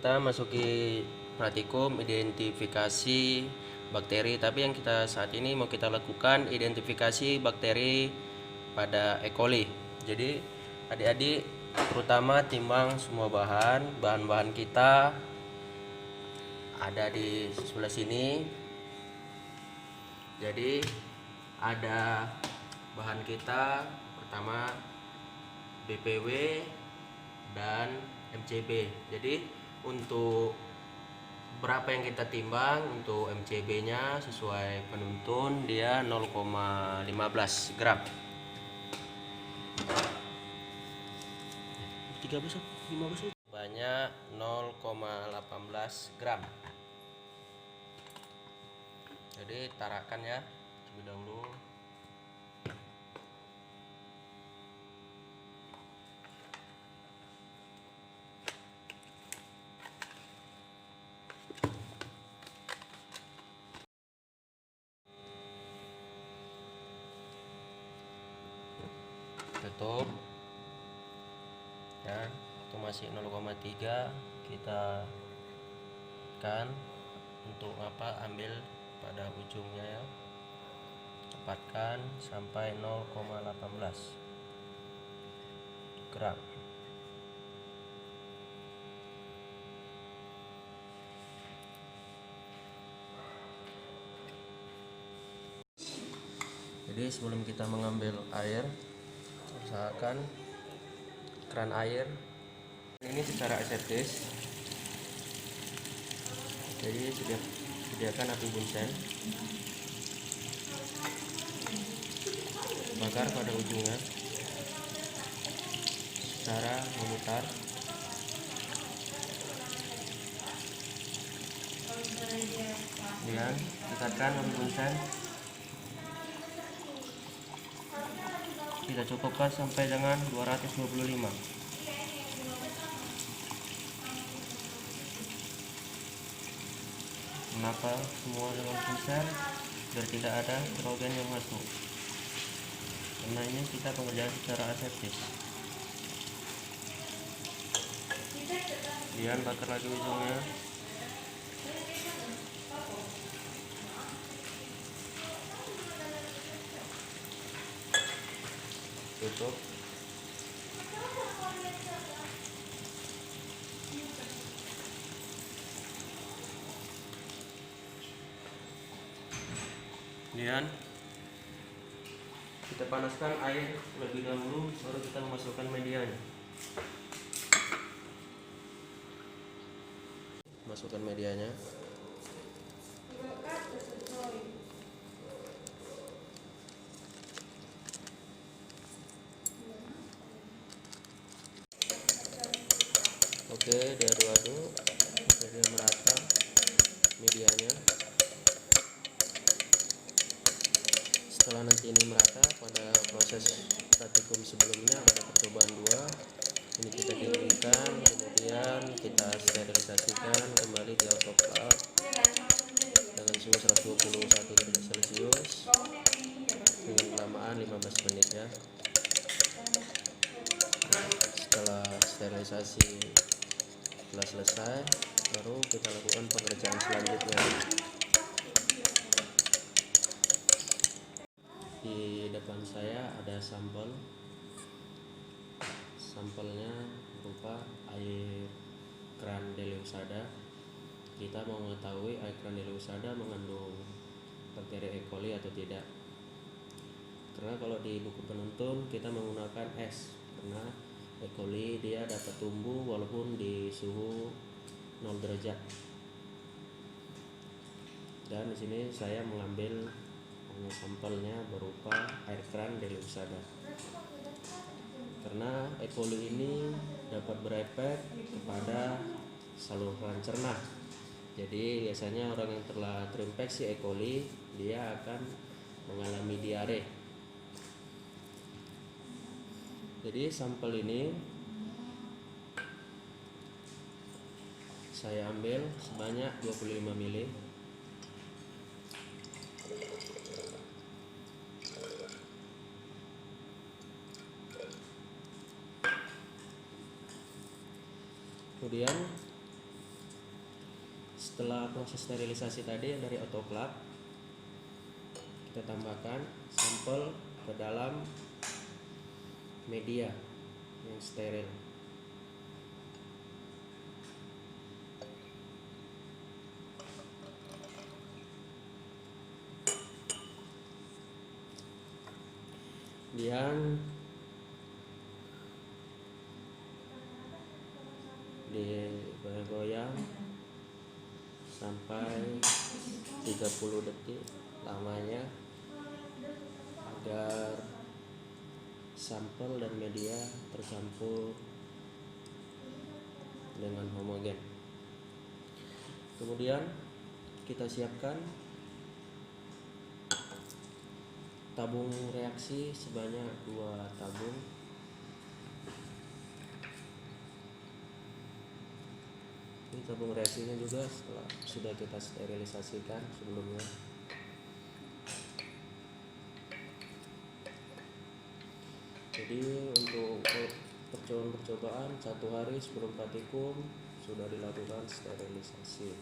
kita masuki praktikum identifikasi bakteri, tapi yang kita saat ini mau kita lakukan identifikasi bakteri pada E. coli. Jadi adik-adik terutama timbang semua bahan-bahan kita ada di sebelah sini. Jadi ada bahan kita pertama BPW dan MCB. Jadi untuk berapa yang kita timbang, untuk MCB nya sesuai penuntun dia 0,15 gram. 15 banyak 0,18 gram. Jadi tarakan ya terlebih dahulu. Tutup ya, itu masih 0,3. Kita kan untuk apa, ambil pada ujungnya ya, cepatkan sampai 0,18 gram. Jadi sebelum kita mengambil air, usahakan keran air ini secara aseptis. Jadi sediakan api bunsen, bakar pada ujungnya secara memutar. Kemudian ikatkan api bunsen, kita cukupkan sampai dengan 225. Menata semua dengan bunsen biar tidak ada nitrogen yang masuk, karena ini kita pengerjaan secara aseptis. Kemudian bakar lagi ujungnya. Tutup. Kemudian kita panaskan air lebih dahulu, baru kita memasukkan medianya. Masukkan medianya. Oke, diaduk-aduk sampai dia merata medianya. Setelah nanti ini merata, pada proses praktikum sebelumnya ada percobaan 2. Ini kita dinginkan, kemudian kita sterilisasikan kembali di autoclave dengan suhu 121 derajat Celcius dengan kelamaan 15 menit ya. Setelah sterilisasi telah selesai, baru kita lakukan pengerjaan selanjutnya. Di depan saya ada sampelnya berupa air keran Deleusada. Kita mau mengetahui air keran Deleusada mengandung bakteri E. coli atau tidak, karena kalau di buku penuntun kita menggunakan es, karena E. coli dia dapat tumbuh walaupun di suhu 0 derajat. Dan di sini saya mengambil sampelnya berupa air keran Deleusada, karena E. coli ini dapat berefek kepada saluran cerna. Jadi biasanya orang yang telah terinfeksi E. coli dia akan mengalami diare. Jadi sampel ini saya ambil sebanyak 25 ml. Kemudian Setelah proses sterilisasi tadi yang dari autoclave, kita tambahkan sampel ke dalam media yang steril. Kemudian digoyang sampai 30 detik lamanya agar sampel dan media tercampur dengan homogen. Kemudian kita siapkan tabung reaksi sebanyak 2 tabung. Ini tabung reaksinya juga sudah kita sterilisasikan sebelumnya. Jadi untuk percobaan 1 hari sebelum praktikum sudah dilakukan sterilisasi.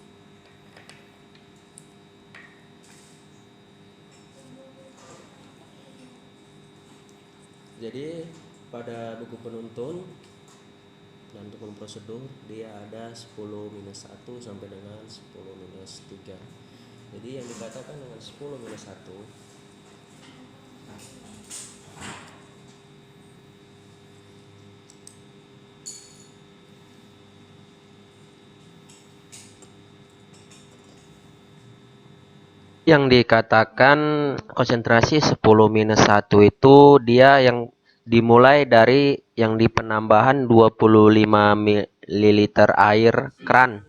Jadi pada buku penuntun dan untuk prosedur dia ada 10-1 sampai dengan 10-3. Jadi yang dikatakan dengan 10-1 yang dikatakan konsentrasi 10-1 itu dia yang dimulai dari yang di penambahan 25 ml air keran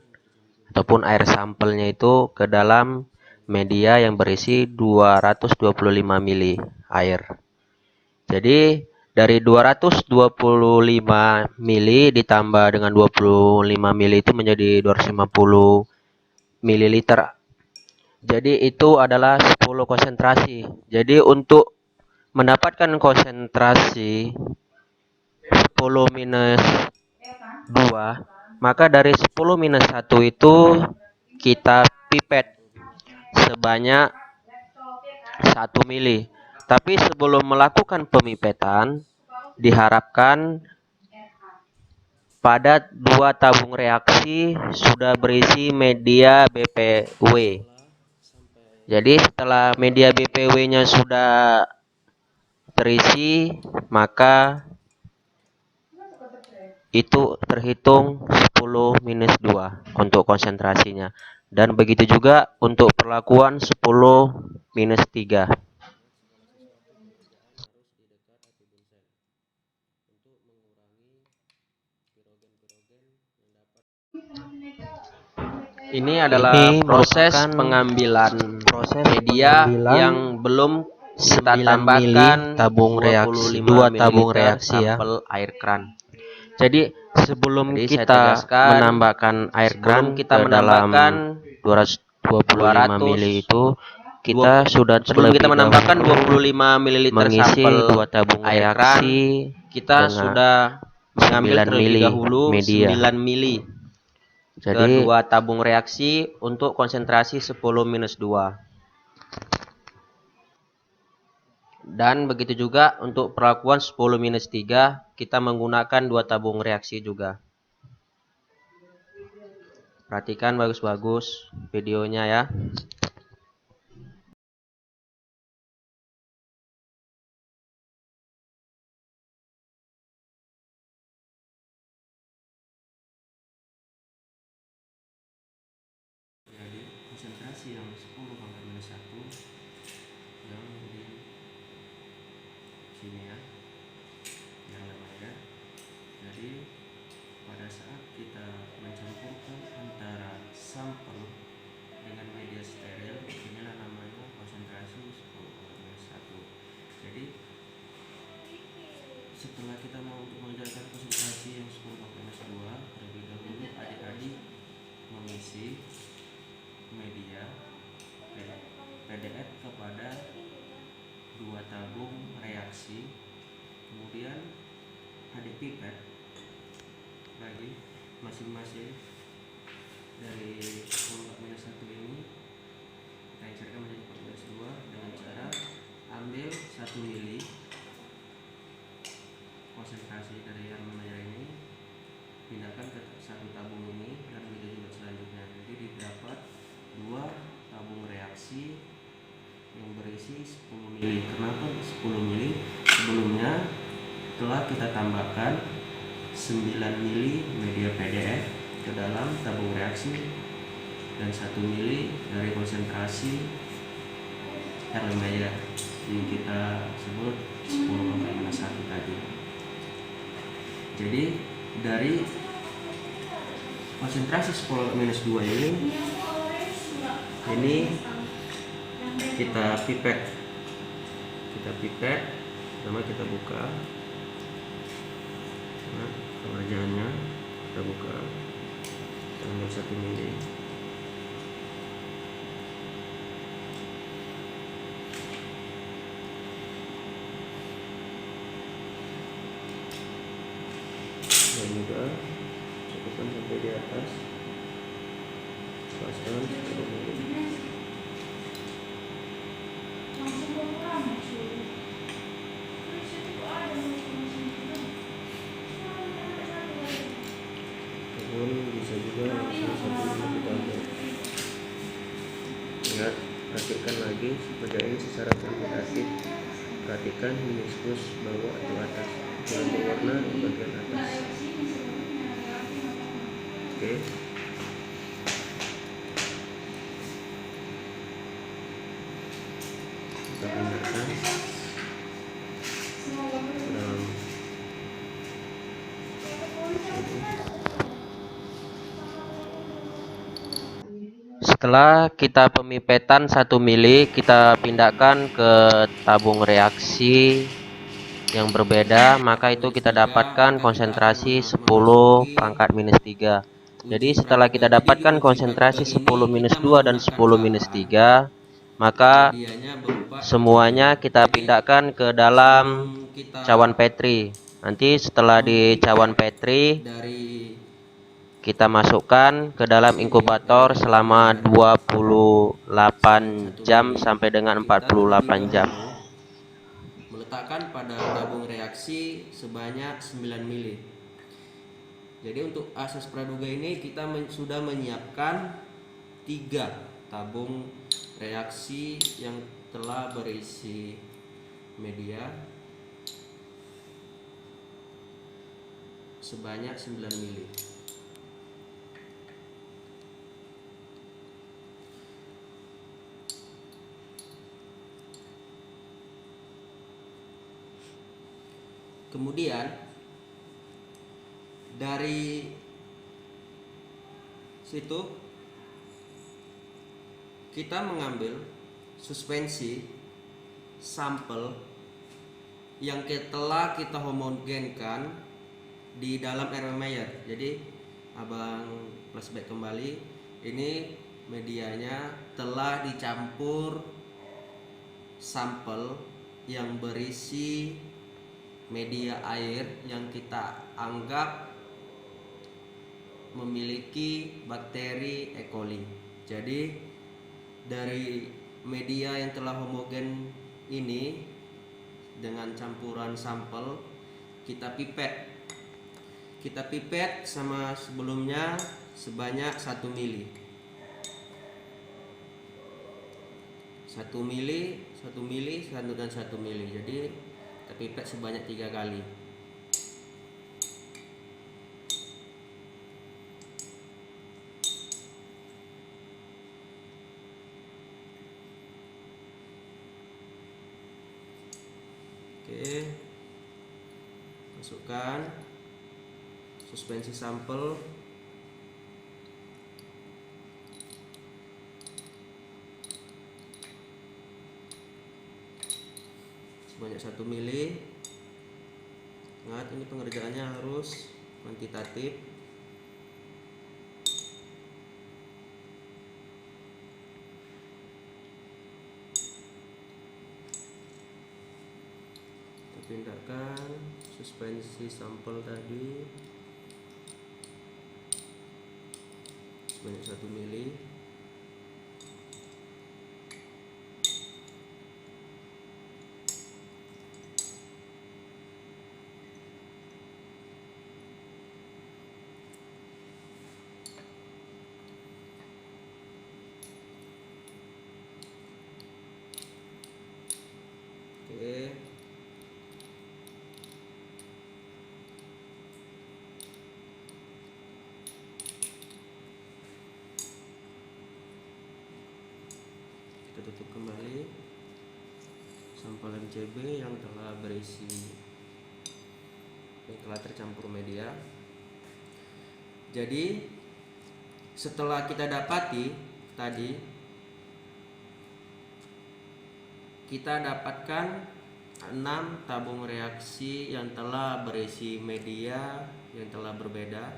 ataupun air sampelnya itu ke dalam media yang berisi 225 ml air. Jadi dari 225 ml ditambah dengan 25 ml itu menjadi 250 ml. Jadi itu adalah 10 konsentrasi. Jadi untuk mendapatkan konsentrasi 10-2, maka dari 10-1 itu kita pipet sebanyak 1 mili. Tapi sebelum melakukan pemipetan, diharapkan pada 2 tabung reaksi sudah berisi media BPW. Jadi setelah media BPW-nya sudah terisi, maka itu terhitung 10-2 untuk konsentrasinya. Dan begitu juga untuk perlakuan 10-3. Ini adalah proses pengambilan media yang belum kita tambahkan tabung reaksi, 2 tabung reaksi sampel air keran. Jadi sebelum kita menambahkan air keran kita menambahkan 225 ml itu kita sudah sebelum kita menambahkan 25 ml mengisi 2 tabung air reaksi, kita sudah mengambil terlebih dahulu 9 ml. Jadi 2 tabung reaksi untuk konsentrasi 10-2. Dan begitu juga untuk perlakuan 10-3 kita menggunakan 2 tabung reaksi juga. Perhatikan bagus-bagus videonya ya. Jadi konsentrasi yang 10-1 yang di sini ya, yang lembaga. Jadi pada saat kita mencampurkan antara sampel dengan media steril, inilah namanya konsentrasi 10-1. Jadi setelah kita mau mengerjakan konsentrasi yang 10-2, terlebih dahulu adik-adik mengisi media PDF kepada 2 tabung reaksi, kemudian adik pipet lagi masing-masing dari berisi 10 mili. Kenapa 10 mili? Sebelumnya telah kita tambahkan 9 mili media PDF ke dalam tabung reaksi dan 1 mili dari konsentrasi Erlenmeyer yang kita sebut 10-1 tadi. Jadi dari konsentrasi 10-2 ini kita pipet, pertama kita buka, nah, pengerjaannya kita buka, kita ambil 1 mili. Dan juga cukupkan sampai di atas, pasang 10 mili. Bisa juga langsung 1 mili kita ambil. Ingat, perhatikan lagi sebagai ini secara kuantitatif. Perhatikan meniskus bawah atau atas, jangan berwarna di bagian atas. Oke. Kita pindahkan dalam Setelah kita pemipetan 1 mili, kita pindahkan ke tabung reaksi yang berbeda, maka itu kita dapatkan konsentrasi 10⁻⁻3. Jadi setelah kita dapatkan konsentrasi 10-2 dan 10-3, maka semuanya kita pindahkan ke dalam cawan Petri. Nanti setelah di cawan Petri, kita masukkan ke dalam inkubator selama 28 jam sampai dengan 48 jam. Meletakkan pada tabung reaksi sebanyak 9 mili. Jadi untuk asas praduga ini kita sudah menyiapkan 3 tabung reaksi yang telah berisi media sebanyak 9 mili. Kemudian dari situ kita mengambil suspensi sampel yang telah kita homogenkan di dalam Erlenmeyer. Jadi abang flashback kembali, ini medianya telah dicampur sampel yang berisi media air yang kita anggap memiliki bakteri E. coli. Jadi dari media yang telah homogen ini dengan campuran sampel kita pipet sama sebelumnya sebanyak 1 mili. 1 mili, 1 mili, 1 dan 1 mili. Jadi kita pipet sebanyak 3 kali. Oke. Masukkan suspensi sampel. Sebanyak 1 mili. Ingat, ini pengerjaannya harus kuantitatif. Kita pindahkan suspensi sampel tadi sebanyak 1 mili. kita tutup kembali sampel MCB yang telah tercampur media. Jadi setelah kita dapati tadi, kita dapatkan 6 tabung reaksi yang telah berisi media yang telah berbeda.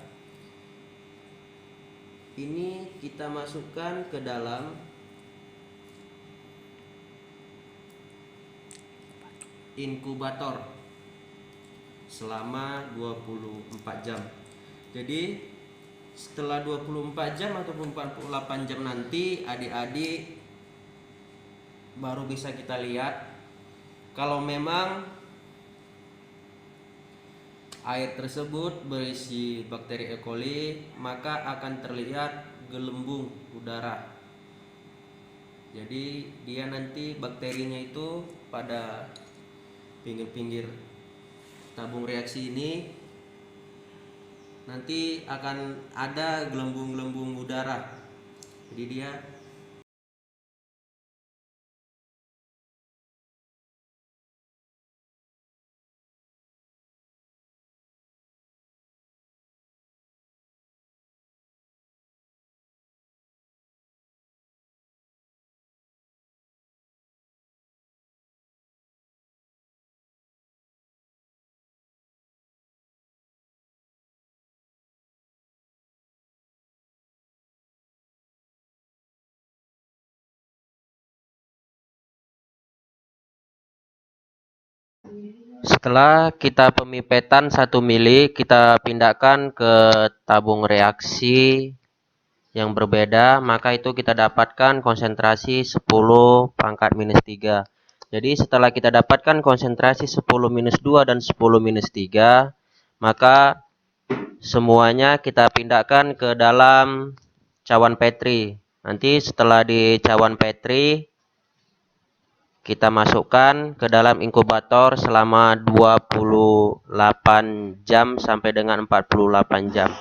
Ini kita masukkan ke dalam inkubator selama 24 jam. Jadi setelah 24 jam ataupun 48 jam nanti adik-adik baru bisa kita lihat kalau memang air tersebut berisi bakteri E. coli, maka akan terlihat gelembung udara. Jadi dia nanti bakterinya itu pada pinggir-pinggir tabung reaksi ini nanti akan ada gelembung-gelembung udara. Jadi dia Setelah kita pemipetan 1 mili, kita pindahkan ke tabung reaksi yang berbeda, maka itu kita dapatkan konsentrasi 10 pangkat minus 3. Jadi setelah kita dapatkan konsentrasi 10 minus 2 dan 10 minus 3, maka semuanya kita pindahkan ke dalam cawan Petri. Nanti setelah di cawan Petri, kita masukkan ke dalam inkubator selama 28 jam sampai dengan 48 jam.